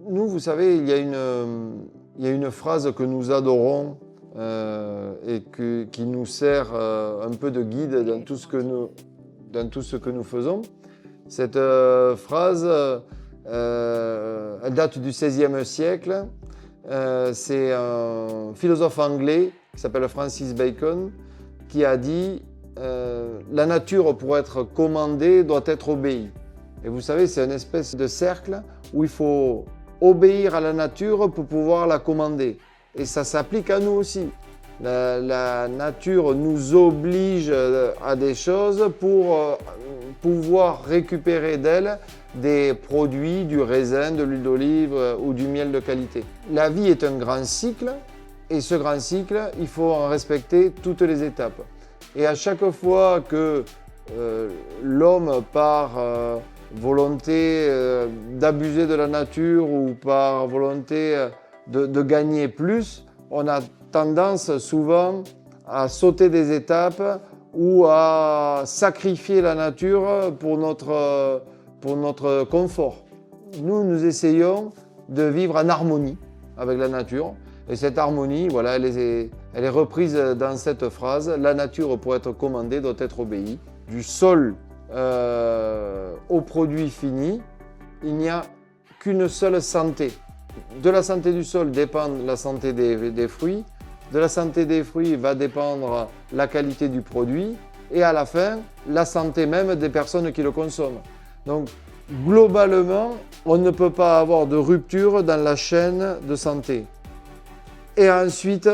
Nous, vous savez, il y a une phrase que nous adorons et qui nous sert un peu de guide dans tout ce que nous faisons. Cette phrase, elle date du XVIe siècle. C'est un philosophe anglais qui s'appelle Francis Bacon qui a dit la nature, pour être commandée, doit être obéie. Et vous savez, c'est une espèce de cercle où il faut obéir à la nature pour pouvoir la commander. Et ça s'applique à nous aussi. La nature nous oblige à des choses pour pouvoir récupérer d'elle des produits, du raisin, de l'huile d'olive ou du miel de qualité. La vie est un grand cycle et ce grand cycle, il faut en respecter toutes les étapes. Et à chaque fois que l'homme, par volonté d'abuser de la nature ou par volonté de gagner plus, on a tendance souvent à sauter des étapes ou à sacrifier la nature pour notre confort. Nous essayons de vivre en harmonie avec la nature. Et cette harmonie, voilà, elle est reprise dans cette phrase. La nature, pour être commandée, doit être obéie. Du sol au produit fini, il n'y a qu'une seule santé. De la santé du sol dépend la santé des fruits. De la santé des fruits va dépendre la qualité du produit. Et à la fin, la santé même des personnes qui le consomment. Donc, globalement, on ne peut pas avoir de rupture dans la chaîne de santé. Et ensuite,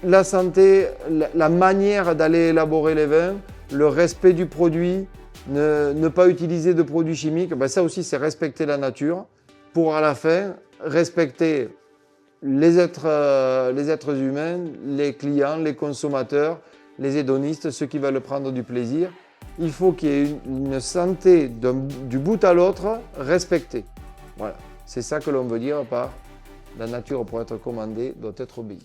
la santé, la manière d'aller élaborer les vins, le respect du produit, ne pas utiliser de produits chimiques, ben ça aussi c'est respecter la nature pour à la fin respecter les êtres humains, les clients, les consommateurs, les hédonistes, ceux qui veulent prendre du plaisir. Il faut qu'il y ait une santé du bout à l'autre respectée. Voilà, c'est ça que l'on veut dire par la nature, pour être commandée, doit être obéie.